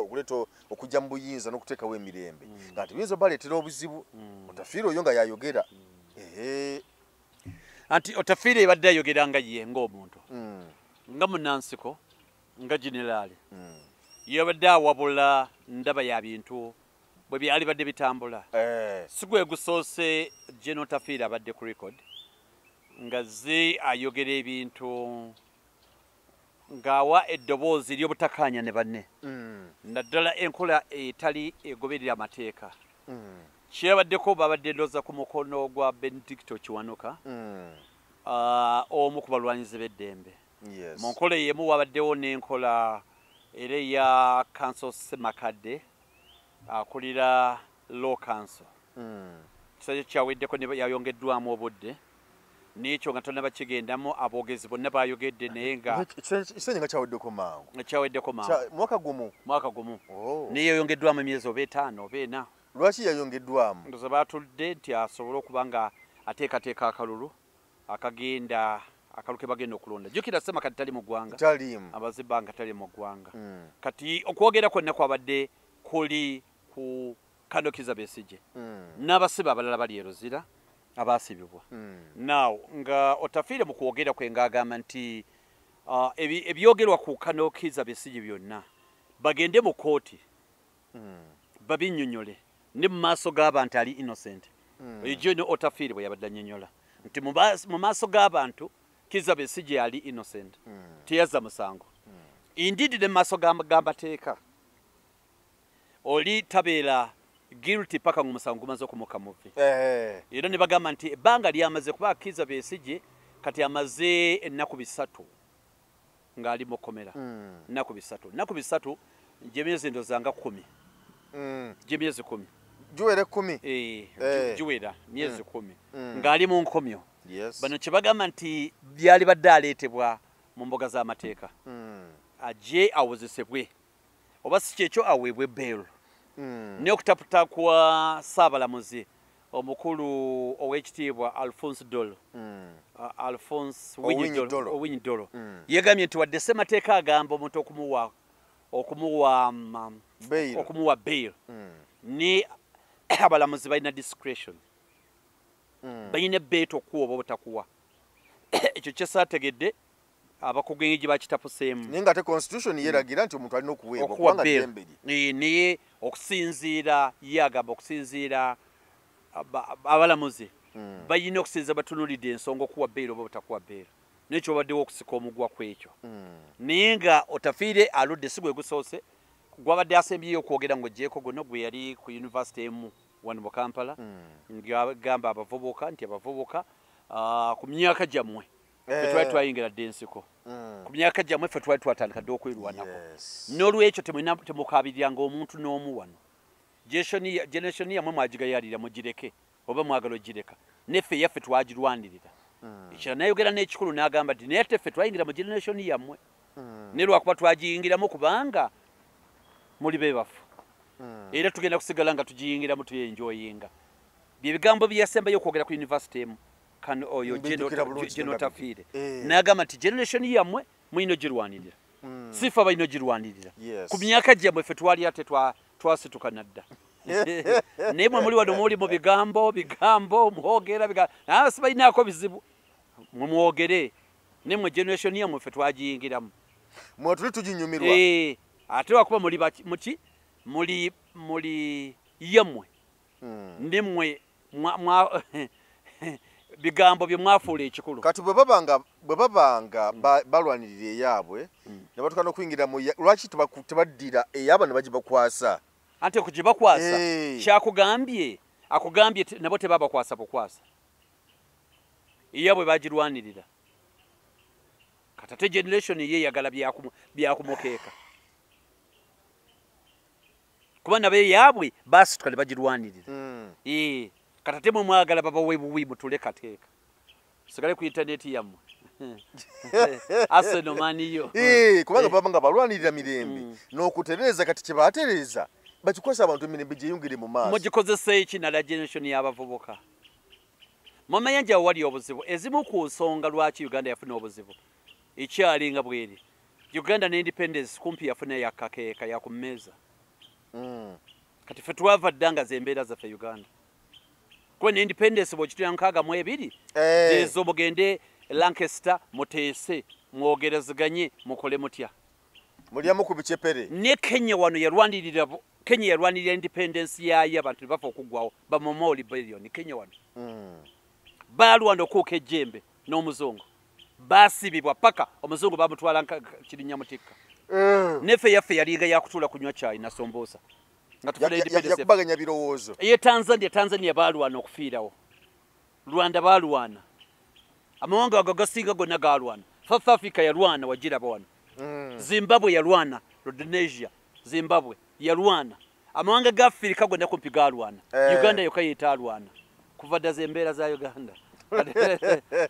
okujja mu buyinza n'okuteekawo emirembe nga nti biyinza baleetera obuzibu Otafiire oyo nga yayogera anti Otafiire ebadde ayogera nga ye ng'omuntu nga munansiko nga generaali yabadde awabula ndaba ya bintu bwe byali badde bitambula si gwe gusoose General Otafiire abadde ku record nga ze ayogera ebintu ng'awa eddoboozi ery'obutakkaanya ne banne naddala enkola etali egoberera amateeka kirabaddeko babadde ndooza ku mukono gwa Benedicto Kiwanuka omu ku balwanyizi b'eddembe mu nkola ey'emu wabaddewo n'enkola era eya Council Semakadde akulira Law Council kisajja kyaweddeko ne yayongeddwamu obudde n'ekyo nga tonna bakigendamu aboogezi bonna bayogedde naye nga ekisenyi nga kyaweddeko mangu mwaka gumu naye yayongeddwamu emyezi oba 5 oba 4 lwaki yayongeddwamu ndoza batudde nti asobole okuba nga ateekateeka akalulu akagenda akaluke bagenda okulonda jjukira Semakadde tali mu ggwanga abazibba nga tali mu ggwanga kati okwogera kwonna kwabadde kuli ku Kizza Besigye n'abasibe abalala bali e Luzira abaasibibwa now nga Otafiire mu kwogera kwe ng'agamba nti ebyogerwa ku Kizza Besigye byonna bagende mu kooti babinnyonnyole ne mu maaso g'abantu ali innocent ejo ne Otafiire bwe yabadde annyonnyola nti mu maaso g'abantu Kizza Besigye ali innocent teyazza musango indeed ne mu maaso g'amateeka oli tabeera guilty paka ng'omusango gumaze okumuka muvi era ne bagamba nti ebbanga lyamaze kuba Kizza Besigye kati amaze ennaku 3 ng'ali mu kkomera ennaku 3 gy'emyezi ndooza nga 10 gy'emyezi 10 giwera 10 giwera myezi 10 ng'ali mu nkomyo bano kye bagamba nti byali badde aleetebwa mu mboga z'amateeka ajje awozesebwe oba si kyekyo aweebwe bail n'okutaputa kwa Ssaabalamuzi omukulu ow'ekitiibwa Alphonse Dolo Owiny Dolo yegambye nti wadde ssemateeka agamba omuntu okumuwa bail ne abalamuzi balina discretion balina ebbeeto okuwa oba obutakuwa ekyo kyesaategedde abakugenyi gye bakitapuseemu naye nga ate constitution yeragira nti omuntu alina okuweebwa kubanga ddembe naye okusinziira ye agamba okusinziira abalamuzi balina okusinziira batunulidde ensonga okuwa bbeera oba butakuwa bbeera nekyo babaddewo okusika omugwa kwekyo naye nga Otafiire aludde si gwe gusoose gwabadde asembyeyo okwogera ng'oggyeko guno gwe yali ku yunivasite emu wano mu Kampala ng'agamba abavubuka nti abavubuka ku myaka gyammwe ffe twali twayingira dde ensiko ku myaka gyammwe ffe twali twatandika dde okwirwanako n'olwekyo temukabiriranga omuntu n'omu wano generation yammwe mwagigayalira mugireke oba mwagala ogireka neffe yaffe twagirwanirira ekira nayogera n'ekikulu n'agamba nti naye ffe twayingira mu generation yammwe ne lwakuba twagiyingiramu kubanga muli bebafu era tugenda kusigala nga tugiyingiramu tuyenjoyinga byebigambo byeyasembayo okwogera ku yunivasite emu kan oyo General Otafiire n'agamba nti generation yammwe muyina ogirwanirira sifa balina ogirwanirira ku myaka gyammwe ffe twali ate twasituka nadda naye mwe muli wano muli mu bigambo mwogera naye sibalinaako bizibu mwe mwogere ne mmwe generation yammwe ffe twagiyingiramu mwe tuli tuginyumirwa ate lwakuba muli yammwe ne mmwe bigambo bye mwafuula ekikulu kati bwe babanga balwanirira eyaabwe ne batukana okuyingira mu lwaki tebaddira eyaabwe ne bagibakwasa ante kugibakwasa kyakugambye akugambye nabo tebabakwasa bukwasa eyaabwe bagirwanirira kati ate generation ye yagala byakumukeeka kuba nabo eyaabwe basituka ne bagirwanirira kati ate mwe mwagala babawe buwi mutule kateeka sigale ku internet yammwe Arsenal maniyo kubanga baba nga balwanirira mirembe n'okutereeza kati kye baatereeza bakikozesa abantu emirembe gyeyongere mu maaso mugikozesa eki nala generation y'abavubuka mumayanja wali obuzibu ezimu ku nsonga lwaki Uganda yafuna obuzibu ekyalinga bweri Uganda ne independence kumpi yafuna yakakeeka yakumeza kati ffe twava ddanga zembeera zaffe Uganda kwe ne independence bw'okitula 62 ezo mugende Lancaster muteese mwogerezeganye mukole mutya mulyamu ku bicepere ne Kenya wano yarwanirira independence yayo abantu bafa okuggwawo bamoma liberion Kenya wano balwana okuuka ejjembe n'omuzungu basibibwa paka omuzungu bamutwala kirinya mutikka nefe yaffe yaliga yakutula kunywa chai na sombosa nga tufuna independence yakubaganya birowoozo ye Tanzania balwana okufiirawo Rwanda balwana amawanga agasinga gonna galwana South Africa yalwana wagira bwana Zimbabwe yalwana Rhodesia Zimbabwe yalwana amawanga ga Afrika gonna kumpi galwana Uganda yoka yetalwana kuva dda zembeera za Uganda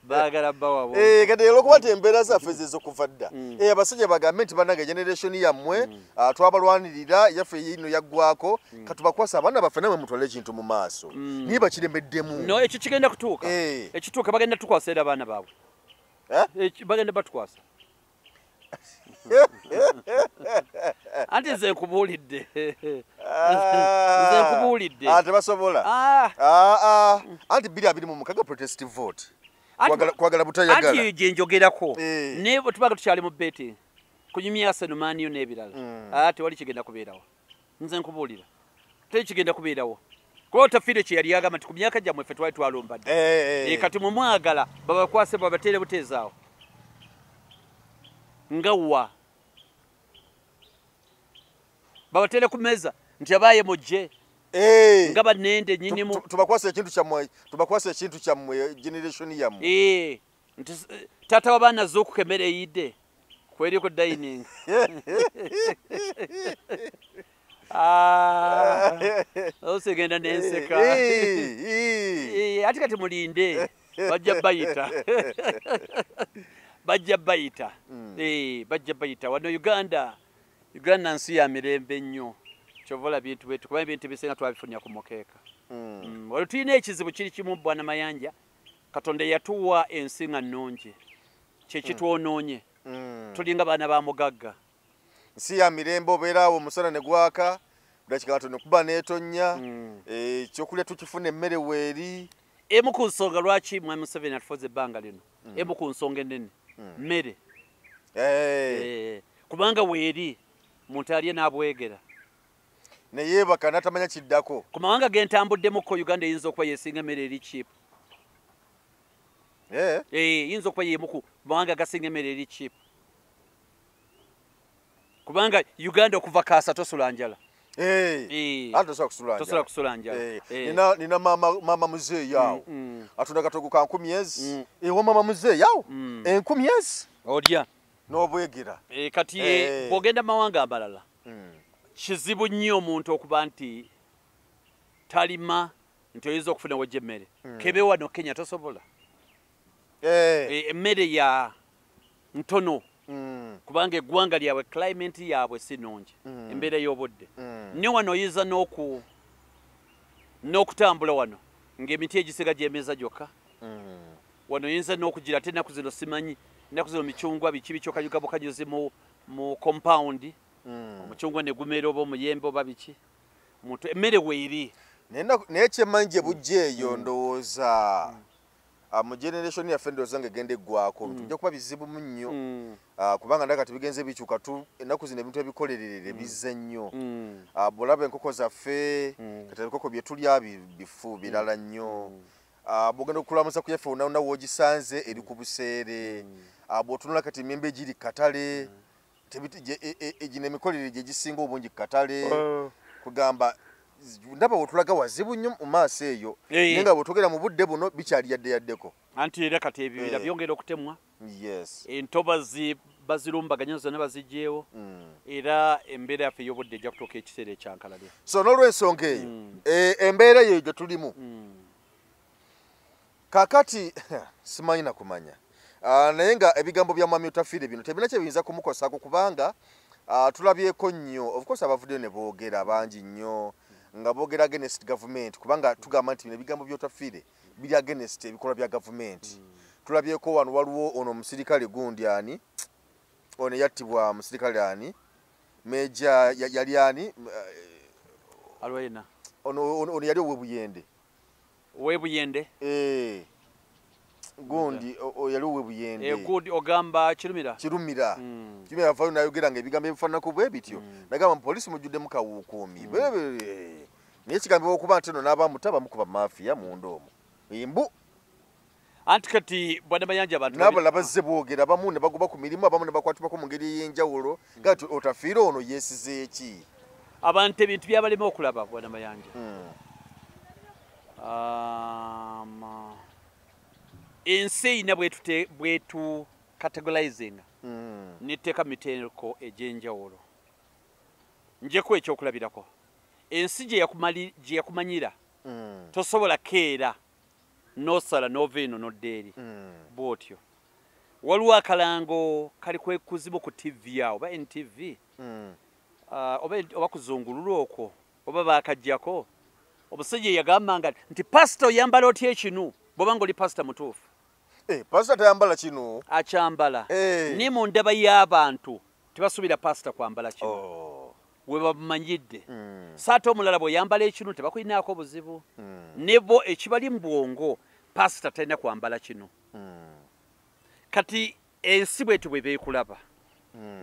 bagala bawa kati lokuba tembeera zaffe zezo kuva dda abasajja bagambe nti bannange generation yammwe twabalwanirira yaffe yino yaggwako katubakwasa abaana baffe namwe mutwale ekintu mu maaso niye bakiremeddemu no ekyo kigenda kutuuka ekituuka bagenda tukwasa era abaana baabwe bagenda batukwasa anti nze nkubuulidde tebasobola anti 2026 protestive vote kwagala butayagala anti gye njogerako naye bwe tubaga tukyali mu beti kunyumya Arsenal Man U n'ebirala tewali kigenda kubeerawo nze nkubuulira teri kigenda kubeerawo kuba tafiire kye yali agamba nti ku myaka gyammwe ffe twali twalombadde kati mumwagala babakwase babateere buteezaawo nga wa babatere ku meza nti abaye mujje nga banende nyinimu tubakwasa ekintu kyammwe generation yammwe nti tata w'abaana z'okukemera eyidde kweri ku dining osegenda nenseka ati kati mulinde bajja bayita bajja bayita wano Uganda nsi ya mirembe nnyo kyovola bintu bwetu kuba ebintu bisenga twabifunya ku mukeeka wali tulina ekizibu kiri kimu bwana Mayanja Katonda yatuwa ensi nga nnungi kyekitwonoonye tulinga baana ba mugagga nsi ya mirembe obeeraawo omusana ne gwaka bulakika ne kuba neetonnya ekyokulya tukifuna emmere weeri emu ku nsonga lwaki Mwami Museveni atufuze ebbanga lino emu ku nsonga ennene mmere kubanga weeri muntu alye n'abwegera neyeebaka natamanya kiddako ku mawanga gentambuddemuko Uganda eyinza okuba yesinga emmere eri cheap yinza okuba yemu ku mawanga gasinga emmere eri cheap kubanga Uganda okuva kaasa tosula njala tosobola kusula njala nina mama muzeeyi awo atunda katogo ka 10 ewa mama muzeeyi awo 10 olya n'obwegera kati bw'ogenda mawanga amalala kizibu nnyo omuntu okuba nti talima nti oyinza okufuna wajja emmere kebe wano Kenya tosobola emmere ya ntono kubanga eggwanga lyabwe climate yaabwe si nnungi embeera y'obudde ne wano oyinza n'okutambula wano ng'emiti egisiga gy'emeza gyokka wano oyinza n'okugira ate ennaku zino simanyi ennaku zino micungwa biki bikyokayuga bukanyuzi mu compound omucungwa ne gumera oba omuyembe oba biki muntu emmere weeri naye kyemmanyi gye bujja eyo ndowooza mu generation yaffe ndowooza ng'egenda eggwako tujja kuba bizibu mu nnyo kubanga ndaga tibigenze bikyuka ennaku zino ebintu ebikolererere bizze nnyo bw'olaba enkoko zaffe kati ebikoko bye tulya bifu birala nnyo bw'ogenda okulamusa ku yaffe wonna w'ogisanze eri ku buseere bw'otunula kati emiyembe egiri katale gino emikolere gye gisinga obungi katale kugamba ndaba wetulaga wazibu nnyo mu maaso eyo naye nga bwetwogera mu budde buno bikyali yaddeyaddeko anti era kati ebibira byongera okutemwa entoba bazirumbaganya zonna bazigyewo era embeera yaffe ey'obudde ejja kutuuka ekiseera ekyankalale so n'olw'ensonga eyo embeera eyo gye tulimu kakati simanyi na kumanya naye nga ebigambo bya mwami Otafiire bino tebina kye biyinza kumukosaako kubanga tulabyeko nnyo of course abavuddeyo ne boogera bangi nnyo nga boogera against government kubanga tugamba nti bino ebigambo by'Otafiire biri against ebikolwa bya government tulabyeko wano waliwo ono omusirikale gundi ani ono yattibwa musirikale ani meja yali ani Alwena ono yali owebuyende gundi yali owebuyende good ogamba Kirumira Kirumira avayo nayogera nga ebigambo ebifaananako bwe bityo nagamba mu poliisi mujjuddemu kawuukuumi naye kigambo okuba nti no n'abamutaba mukuba mafiya munda omwo imbu anti kati bwana Mayanja abantu n'abalala bazze boogera abamu ne bagoba ku mirimu abamu ne bakwatibwako mu ngeri ey'enjawulo kati otafiire ono yeesize eki abantu ebintu byabalema okulaba bwana Mayanja ensi eyina bwetu categorizing n'etteeka miteeko egy'enjawulo njeko ekyokulabirako ensi gye yakumanyira tosobola keera n'osala n'ova eno n'odda eri bw'otyo waliwo akalango kali kuzibu ku TV awo oba NTV oba kuzungulula okwo oba baakajjako omusajja yagambanga nti pasita oyambala otya ekinu bw'oba ng'oli pasita mutuufu pasita tayambala kino akyambala ni mu ndaba y'abantu tebasuubira pasita kwambala kino we bamanyidde saate omulala bw'oyambala ekinu tebakulinaako buzibu nebo ekibali mu bwongo pasita talina kwambala kino kati ensi bwetu bwe beekulaba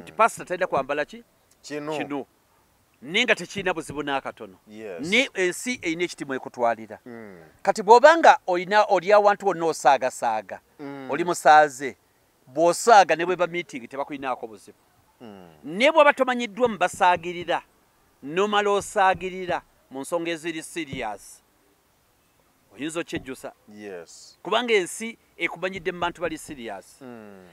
nti pasita talina kwambala kino ninga tekirina buzibu n'akatono ni ensi erina ekitimu ekutwalira kati bw'obanga oli awantu wonna osaagasaaga oli musaaze bw'osaaga ne bwe ba meeting tebakulinaako buzibu ne bw'aba tomanyiddwa mu basaagirira nomala osaagirira mu nsonga eziri serious oyinza okyejjusa kubanga ensi ekumanyidde mu bantu bali serious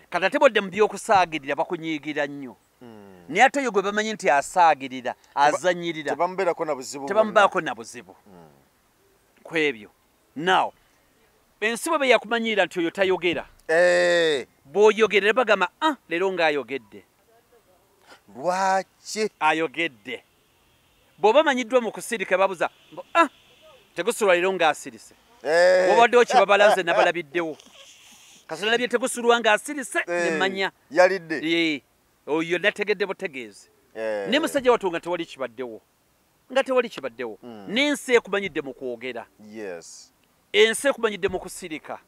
kati ate bodde mu by'okusaagirira bakunyiigira nnyo naye ate oyo gwe bamanyi nti asaagirira azanyirira tebamubaako na buzibu ku ebyo now ensi bwe yakumanyira nti oyo tayogera bw'oyogera ne bagamba leero ng'ayogedde lwaki ayogedde bw'oba amanyiddwa mu kusirika babuza tegusulwa leero ng'asirise wabaddewo kibabalaze nabalabiddewo kasita nalabye tegusulwa ng'asirise nemanya yalidde oyo nategedde butegeezi ne musajja watu nga tewali kibaddewo n'ensi ekumanyidde mu kwogera ensi ekumanyidde mu kusirika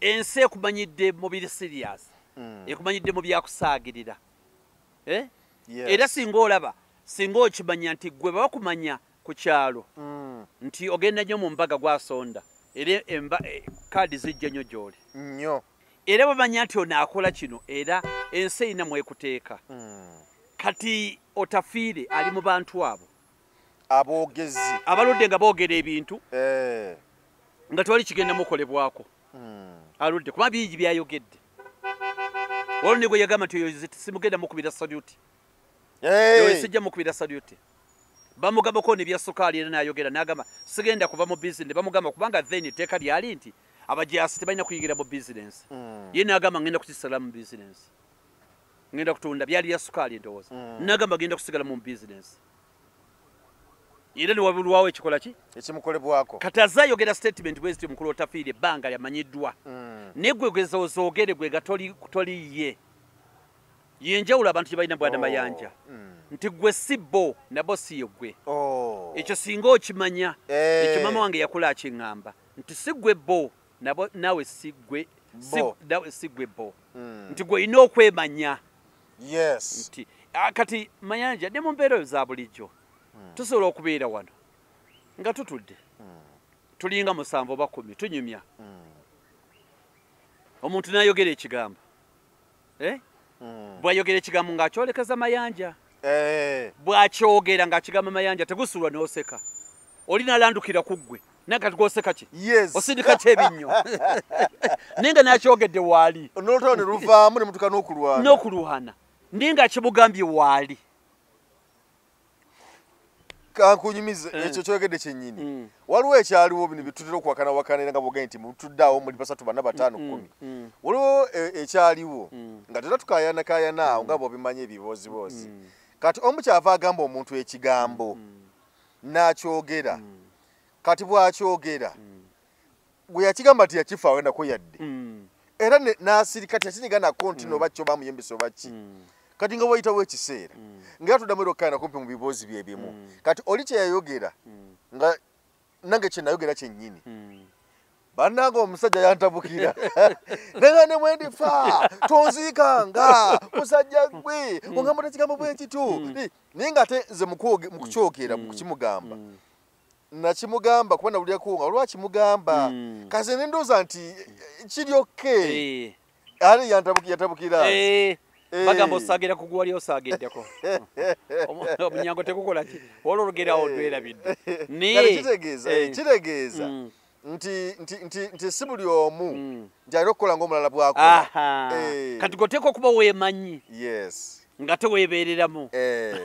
ensi ekumanyidde mu biri serious ekumanyidde mu byakusaagirira era singa olaba singa okimanya nti gwe bakumanya ku kyalo nti ogenda nnyo mu mbaga gwasonda era kaadi zijja nnyo gy'oli era bamanya nti onaakola kino era ensi erina mwekuteeka kati otafiire ali mu bantu abo aboogezi abaludde nga boogera ebintu nga tewali kigenda mukolebwako aludde kuba bingi byayogedde olwo ne gwe yagamba nti oyo simugenda mukubira saluti oyo sijja mukubira saluti bamugambako ne bya sukaali era n'ayogera n'agamba sigenda kuva mu bizinesi bamugamba kubanga then etteeka lyali nti abajaasi tebalina kuyigira mu bizinesi ye n'agamba ngenda kukisala mu bizinesi ngenda kutunda byali ya sukaali ndowooza n'agamba genda kusigala mu bizinesi era ne wabulwawo ekikola ki ekimukolebwako kati azze ayogera statement bwe ziti mukulu otafiire ebbanga lyamanyiddwa naye gwe gezoogere gwe nga toli ye yenjawulo abantu gye balina bwana Mayanja nti gwe si bo nabo si ye gwe ekyo singa okimanya ekyo mama wange yakula akiŋŋamba nti si gwe bo nawe si gwe bo nti gwe olina okwemanya nti kati Mayanja ne mu mbeera eyo za bulijjo tusobola okubeera wano nga tutudde tulinga 7 oba 10 tunyumya omuntu n'ayogera ekigambo bw'ayogera ekigambo ng'akyolekeza Mayanja bw'akyogera ng'akigamba Mayanja tegusulwa n'oseka oli n'alandukira ku ggwe naye kati gw'oseka ki osindika ki ebinnyo naye nga n'akyogedde waali n'olutalo ne luvaamu ne mutuka n'okulwana naye ng'akimugambye waali kankunyumize ekyo kyogedde kyennyini waliwo ekyaliwo bino bitutera okuwakanawakanira nga bwogenda nti mutuddeawo muli 3 4 5 10 waliwo ekyaliwo nga tera tukayanakayana awo nga bw'obimanya ebiboozibozi kati omu kyava agamba omuntu ekigambo n'akyogera kati bw'akyogera gwe yakigamba nti yakifaawo nako yadde era n'asirika tekinyiga na konti no bacyo bamuyembesa obaki kati nga wayitawo ekiseera nga tuddamu okkaana kumpi mu biboozi bye bimu kati oli kye yayogera nga nange kye nayogera kyennyini bannanga omusajja yantabukira nenga ne mwendifa tonziikanga musajja gwe ongamba tekigambo bwe kitu naye nga ate nze mu kukyogera mu kukimugamba nakimugamba kuba nawulirako nga olwakimugamba kaze ne ndowooza nti kiri oke ali yantabukira bagamba osaagera ku gwali osaageddeko omunyango tekukola ki olwo olugerawo ndwerabidde naye kitegeeza nti si buli omu nti alina okukola ng'omulala bwako kati goteeka okuba weemanyi nga teweebeereramu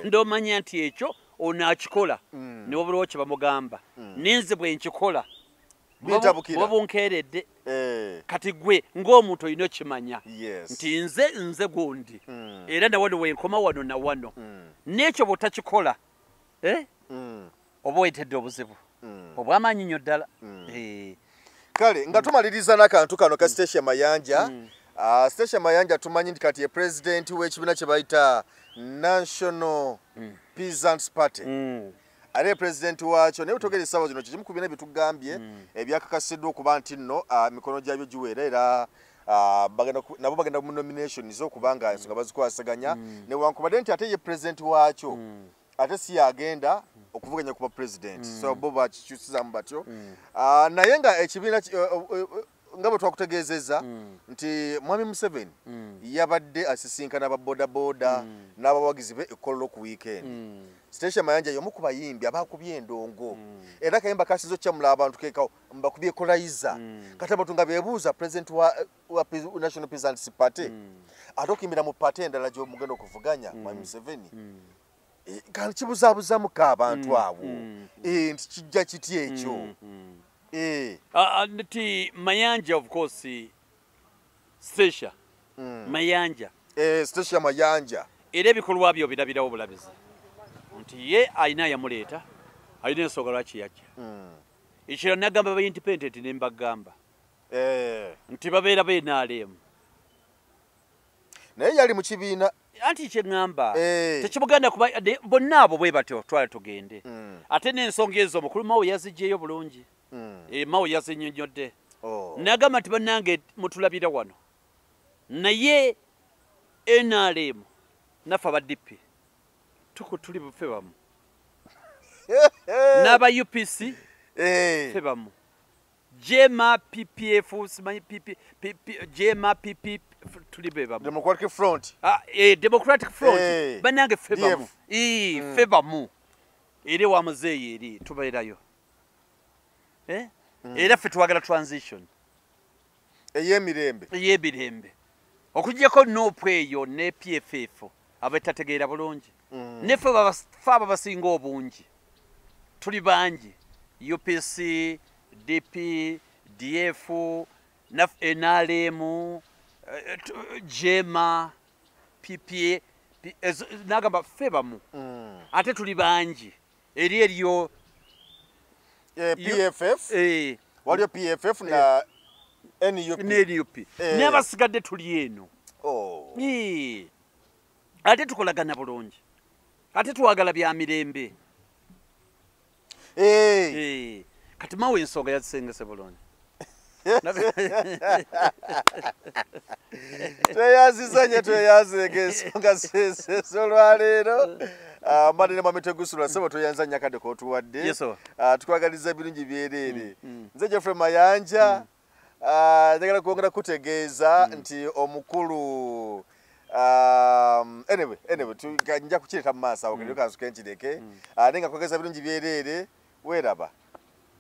ndomanya nti ekyo onaakikola ne wabulawo kye bamugamba nenze bwe nkikola bwe bunkeeredde kati gwe ng'omuntu olina okimanya nti nze gundi era na wano wenkoma wano na wano n'ekyo bw'otakikola oba weetedde obuzibu obw'amaanyi nnyo ddala kale nga tumaliriza n'akantu kano ka Station Mayanja Station Mayanja tumanyi nti kati ye pulezidenti w'ekibiina kye bayita National Peasants Party ale pulezidenti waakyo naye butogere essaawa zino kimu ku bibiina bye tugambye ebyakakasiddwa okuba nti nno mikono gyabyo giweera era nabo bagenda mu nominations okubanga ensonga bazikwasaganya newankubadde nti ate ye pulezidenti waakyo ate si yagenda okuvuganya kuba president so bo bakikyusizamu batyo naye nga ekibiina nga bwe twakutegeezezza nti Mwami Museveni yabadde asisinkana ababodaboda n'abawagizi be ekkololo ku weekend Station Mayanja y'omu ku bayimbi abaakubye endongo era kayimba kasizo kyamula abantu keekawo mbakubye ekolayiza kati abantu nga beebuuza president wa National Peasants Party ate okimbira mu party endala gy'omugenda okuvuganya Mwami Museveni kandi kibuzaabuzamuko abantu abo nti kijja kiti ekyo nti Mayanja of course Station Mayanja Station Mayanja era ebikolwa byo birabirawo bulabizi nti ye alina yamuleeta alina ensonga lwaki yajja ekiro nagamba ba independent ne mbagamba nti babeera beenaalemu naye yali mu kibiina anti kye ŋŋamba tekimuganda kuba bonna abo bwe batyo twala tugende ate n'ensonga ezo omukulu Mao yazigyeyo bulungi Mao yazinnyonnyodde nagamba nti bannange mutulabira wano naye NRM naffe aba DP tuli bufe bamu n'aba UPC fe bamu Jema PPF simanyi Jema PP tuli be bamu Democratic Front Democratic Front banange fe bamu fe bamu eri wa muzeeyi eri tubeerayo era fe twagala transition ey'emirembe okuggyako NOPU eyo ne PFF abetategeera bulungi nefe abo basinga obungi tuli bangi UPC DP DF NRM Jema PPA nagamba fe bamu ate tuli bangi eri eriyo PFF waliyo PFF na NUP n'abasigadde tuli eno ate tukolagana bulungi ate twagala bya mirembe kati Mao ensonga yazisengese bulungi tweyazizanye ensonga z'olwaleero Madina Mamitegusula sebo toyanza nyakade ko tuwadde tukwagaliza birungi byereere nze Geoffrey Mayanja njagala kwongera kutegeeza nti omukulu anyway tujja kukireka mu maaso awo kendo kanzu kenkireke nenga kwagaliza birungi byereere weeraba